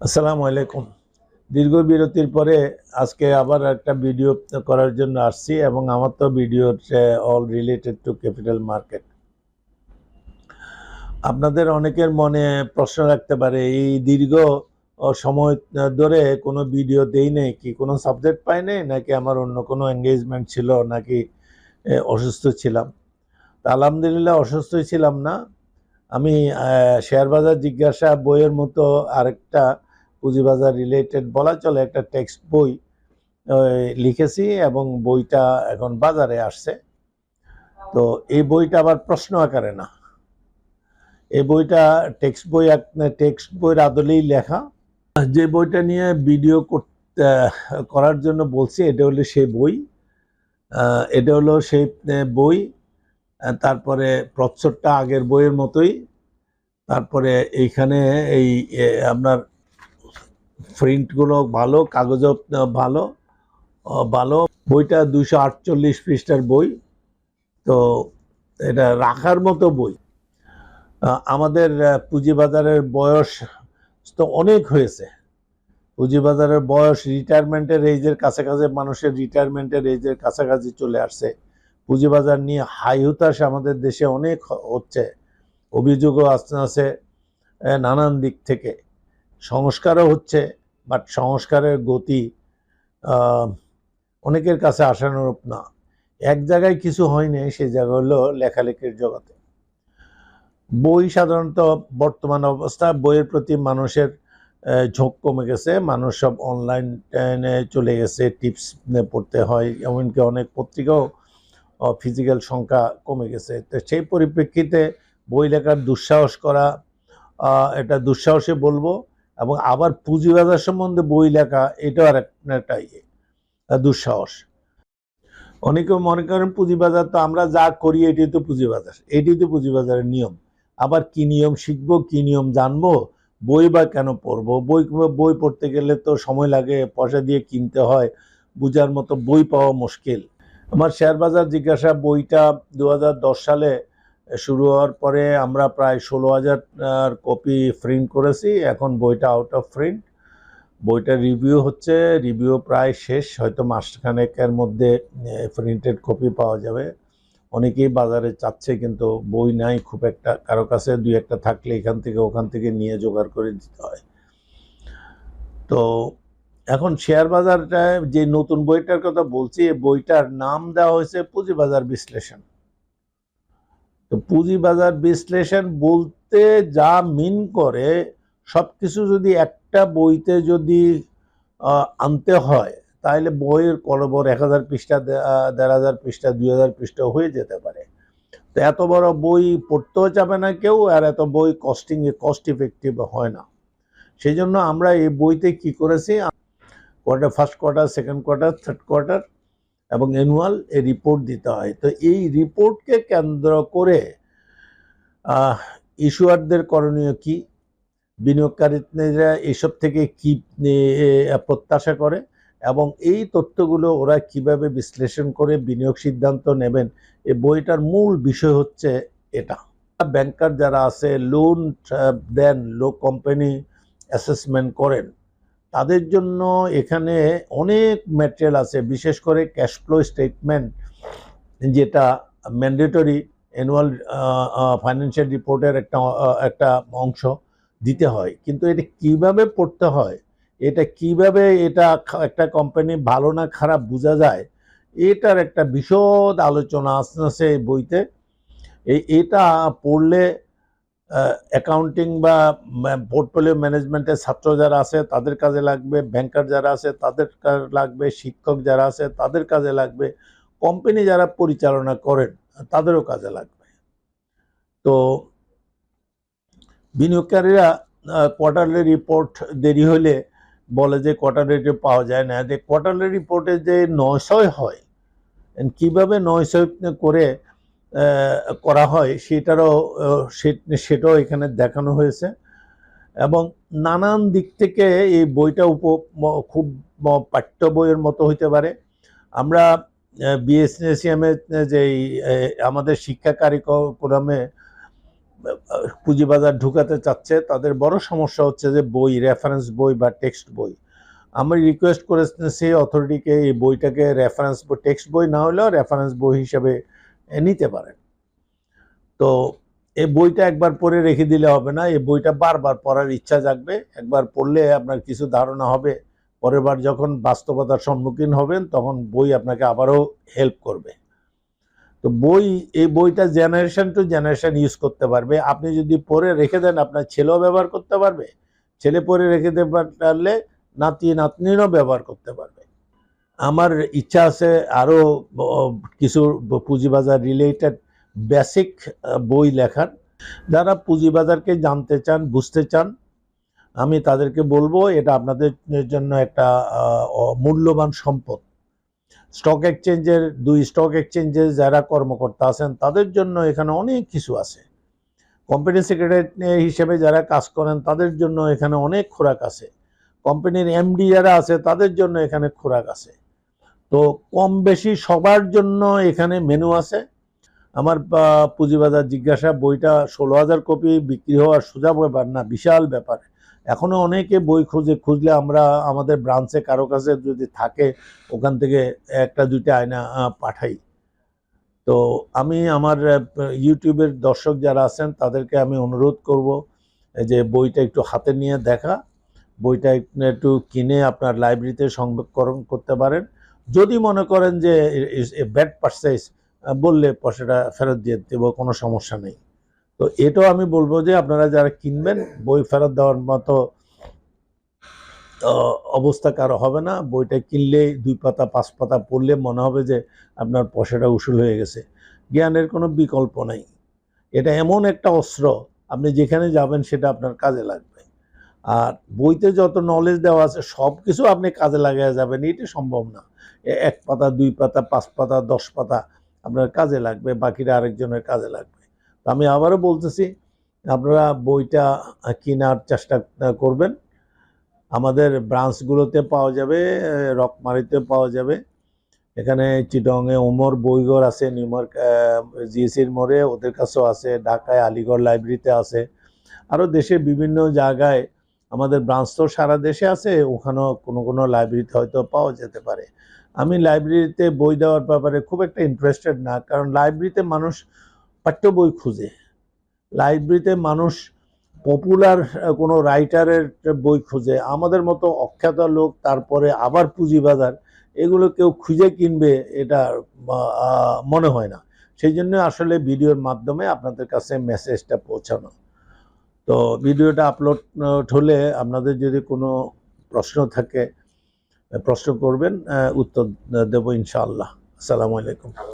আসসালামু আলাইকুম। দীর্ঘ বিরতির পরে আজকে আবার একটা ভিডিও করার জন্য আসছি এবং আমার তো video all related to capital market. আপনাদের অনেকের মনে প্রশ্ন রাখতে পারে, এই দীর্ঘ সময় ধরে কোনো ভিডিও দেই নেই, কি কোনো সাবজেক্ট পাই নাই, নাকি আমার অন্য কোনো এঙ্গেজমেন্ট ছিল, নাকি অসুস্থ ছিলাম। তা আলহামদুলিল্লাহ অসুস্থই ছিলাম না। আমি শেয়ার বাজার জিজ্ঞাসা বইয়ের মতো আরেকটা পুঁজিবাজার রিলেটেড বলা চলে একটা টেক্সট বই লিখেছি এবং বইটা এখন বাজারে আসছে। তো এই বইটা আবার প্রশ্ন আকারে না, এই বইটা টেক্সট বইয়ের আদলেই লেখা। যে বইটা নিয়ে ভিডিও করার জন্য বলছি, এটা হলো সেই বই। এটা হলো সেই বই। তারপরে প্রচ্ছদটা আগের বইয়ের মতোই। তারপরে এইখানে এই আপনার প্রিন্টগুলো ভালো, কাগজও ভালো ভালো। বইটা 248 পৃষ্ঠার বই। তো এটা রাখার মতো বই। আমাদের পুঁজিবাজারের বয়স তো অনেক হয়েছে। পুঁজিবাজারের বয়স রিটায়ারমেন্টের এজের কাছাকাছি, মানুষের রিটায়ারমেন্টের এজের কাছাকাছি চলে আসছে। পুঁজিবাজার নিয়ে হাই হুতাশ আমাদের দেশে অনেক হচ্ছে, অভিযোগও আসছে নানান দিক থেকে। সংস্কারও হচ্ছে, বাট সংস্কারের গতি অনেকের কাছে আশানুরূপ না। এক জায়গায় কিছু হয়নি, সেই জায়গা হলো লেখালেখির জগতে। বই সাধারণত বর্তমান অবস্থা বইয়ের প্রতি মানুষের ঝোঁক কমে গেছে। মানুষ সব অনলাইনে চলে গেছে, টিপস পড়তে হয়, এমনকি অনেক পত্রিকাও ফিজিক্যাল সংখ্যা কমে গেছে। তো সেই পরিপ্রেক্ষিতে বই লেখার দুঃসাহস করা, এটা দুঃসাহসে বলবো। এবং আবার পুঁজিবাজার সম্বন্ধে বই লেখা, এটাও আর একটা দুঃসাহস। অনেকে মনে করেন পুঁজিবাজার তো আমরা যা করি এটাই তো পুঁজিবাজার, এটাই তো পুঁজিবাজারের নিয়ম। আবার কি নিয়ম শিখবো, কি নিয়ম জানবো, বই বা কেন পড়বো? বই পড়তে গেলে তো সময় লাগে, পয়সা দিয়ে কিনতে হয়, বুঝার মতো বই পাওয়া মুশকিল। আমার শেয়ার বাজার জিজ্ঞাসা বইটা 2010 সালে শুরু হওয়ার পরে আমরা প্রায় 16,000 কপি প্রিন্ট করেছি। এখন বইটা আউট অফ প্রিন্ট। বইটার রিভিউ হচ্ছে, রিভিউ প্রায় শেষ, হয়তো মাসখানেকের মধ্যে প্রিন্টেড কপি পাওয়া যাবে। অনেকেই বাজারে চাচ্ছে, কিন্তু বই নাই খুব একটা, কারো কাছে দুই একটা থাকলে এখান থেকে ওখান থেকে নিয়ে জোগাড় করে দিতে হয়। তো এখন শেয়ার বাজারটা যে নতুন বইটার কথা বলছি, এই বইটার নাম দেওয়া হয়েছে পুঁজিবাজার বিশ্লেষণ। তো পুঁজিবাজার বিশ্লেষণ বলতে যা মিন করে, সবকিছু যদি একটা বইতে যদি আনতে হয়, তাহলে বইয়ের কলবর 1000 পৃষ্ঠা, 1500 পৃষ্ঠা, 2000 পৃষ্ঠা হয়ে যেতে পারে। তো এত বড় বই পড়তেও যাবে না কেউ, আর এত বই কস্ট ইফেক্টিভ হয় না। সেই জন্য আমরা এই বইতে কি করেছি, first quarter, second quarter, third quarter এবং অ্যানুয়াল এই রিপোর্ট দিতে হয়। তো এই রিপোর্টকে কেন্দ্র করে ইস্যুয়ারদের করণীয় কি, বিনিয়োগকারীরা এসব থেকে কি প্রত্যাশা করে, এবং এই তথ্যগুলো ওরা কিভাবে বিশ্লেষণ করে বিনিয়োগ সিদ্ধান্ত নেবেন, এই বইটার মূল বিষয় হচ্ছে এটা। ব্যাংকার যারা আছে, লোন দেন, কোম্পানি অ্যাসেসমেন্ট করেন, তাদের জন্য এখানে অনেক ম্যাটেরিয়াল আছে। বিশেষ করে ক্যাশ ফ্লো স্টেটমেন্ট, যেটা ম্যান্ডেটরি অ্যানুয়াল ফাইন্যান্সিয়াল রিপোর্টের একটা অংশ দিতে হয়। কিন্তু এটা কিভাবে পড়তে হয়, এটা কিভাবে এটা একটা কোম্পানি ভালো না খারাপ বোঝা যায়, এটার একটা বিশদ আলোচনা আছে এই বইতে। এটা পড়লে অ্যাকাউন্টিং বা পোর্টফোলিও ম্যানেজমেন্টের ছাত্র যারা আছে তাদের কাজে লাগবে, ব্যাংকার যারা আছে তাদের কাজে লাগবে, শিক্ষক যারা আছে তাদের কাজে লাগবে, কোম্পানি যারা পরিচালনা করেন তাদেরও কাজে লাগবে। তো বিনিয়োগকারীরা কোয়ার্টারলি রিপোর্ট দেরি হলে বলে যে কোয়ার্টারলি রিপোর্ট পাওয়া যায় না। যে কোয়ার্টারলি রিপোর্টে যে 900 হয়, কিভাবে 900 করে করা হয় সেটাও এখানে দেখানো হয়েছে। এবং নানান দিক থেকে এই বইটা খুব পাঠ্য বইয়ের মতো হইতে পারে। আমরা বিএসএসিএমে যে আমাদের শিক্ষা কারিকুলামে পুঁজিবাজার ঢুকাতে চাচ্ছে তাদের বড় সমস্যা হচ্ছে যে বই, রেফারেন্স বই বা টেক্সট বই। আমি রিকোয়েস্ট করেছি অথরিটিকে এই বইটাকে রেফারেন্স বই, টেক্সট বই না হলেও রেফারেন্স বই হিসেবে নিতে পারেন। তো এই বইটা একবার পড়ে রেখে দিলে হবে না, এই বইটা বারবার পড়ার ইচ্ছা জাগবে। একবার পড়লে আপনার কিছু ধারণা হবে, পরের বার যখন বাস্তবতার সম্মুখীন হবেন তখন বই আপনাকে আবারও হেল্প করবে। তো এই বইটা জেনারেশন টু জেনারেশন ইউজ করতে পারবে। আপনি যদি পড়ে রেখে দেন আপনার ছেলেও ব্যবহার করতে পারবে, ছেলে পড়ে রেখে দিতে পারলে নাতি নাতনিও ব্যবহার করতে পারবে। আমার ইচ্ছা আছে আরও কিছু পুঁজিবাজার রিলেটেড বেসিক বই লেখার। যারা পুঁজিবাজারকে জানতে চান, বুঝতে চান, আমি তাদেরকে বলবো এটা আপনাদের জন্য একটা মূল্যবান সম্পদ। স্টক এক্সচেঞ্জের, 2 স্টক এক্সচেঞ্জে যারা কর্মকর্তা আছেন তাদের জন্য এখানে অনেক কিছু আছে। কোম্পানি সেক্রেটারি হিসেবে যারা কাজ করেন তাদের জন্য এখানে অনেক খোরাক আছে। কোম্পানির এমডি যারা আছে তাদের জন্য এখানে খোরাক আছে। তো কম বেশি সবার জন্য এখানে মেনু আছে। আমার পুঁজিবাজার জিজ্ঞাসা বইটা 16,000 কপি বিক্রি হওয়ার সোজা ব্যাপার না, বিশাল ব্যাপার। এখনো অনেকে বই খুঁজলে আমরা আমাদের ব্রাঞ্চে কারো কাছে যদি থাকে ওখান থেকে 1-2টা আয়না পাঠাই। তো আমি আমার ইউটিউবের দর্শক যারা আছেন তাদেরকে আমি অনুরোধ করব যে বইটা একটু হাতে নিয়ে দেখা, বইটা একটু কিনে আপনার লাইব্রেরিতে সংরক্ষণ করতে পারেন। যদি মনে করেন যে ব্যাড পারচেজ, বললে পয়সাটা ফেরত দিয়ে দেবো, কোনো সমস্যা নেই। তো এটাও আমি বলবো যে আপনারা যারা কিনবেন বই ফেরত দেওয়ার মতো অবস্থা কারো হবে না। বইটা কিনলে 2 পাতা 5 পাতা পড়লে মনে হবে যে আপনার পয়সাটা উসুল হয়ে গেছে। জ্ঞানের কোনো বিকল্প নাই। এটা এমন একটা অস্ত্র, আপনি যেখানে যাবেন সেটা আপনার কাজে লাগবে। আর বইতে যত নলেজ দেওয়া আছে সব কিছু আপনি কাজে লাগাই যাবেন এটা সম্ভব না। 1 পাতা 2 পাতা 5 পাতা 10 পাতা আপনার কাজে লাগবে, বাকিটা আরেকজনের কাজে লাগবে। তো আমি আবারও বলতেছি আপনারা বইটা কেনার চেষ্টা করবেন। আমাদের ব্রাঞ্চগুলোতে পাওয়া যাবে, রকমারিতে পাওয়া যাবে, এখানে চিটংয়ে ওমর বইঘর আছে, নিউমার্ক জিএসির মোড়ে ওদের কাছেও আছে, ঢাকায় আলিগড় লাইব্রেরিতে আছে, আরও দেশের বিভিন্ন জায়গায় আমাদের ব্রাঞ্চ তো সারা দেশে আছে, ওখানেও কোনো লাইব্রেরিতে হয়তো পাওয়া যেতে পারে। আমি লাইব্রেরিতে বই দেওয়ার ব্যাপারে খুব একটা ইন্টারেস্টেড না, কারণ লাইব্রেরিতে মানুষ পাঠ্য বই খুঁজে, লাইব্রেরিতে মানুষ পপুলার কোনো রাইটারের বই খুঁজে। আমাদের মতো অখ্যাত লোক তারপরে আবার পুঁজিবাজার এগুলো কেউ খুঁজে কিনবে এটা মনে হয় না। সেই জন্য আসলে ভিডিওর মাধ্যমে আপনাদের কাছে মেসেজটা পৌঁছানো। তো ভিডিওটা আপলোড হলে আপনাদের যদি কোনো প্রশ্ন থাকে প্রশ্ন করবেন, উত্তর দেব ইনশাআল্লাহ। আসসালামু আলাইকুম।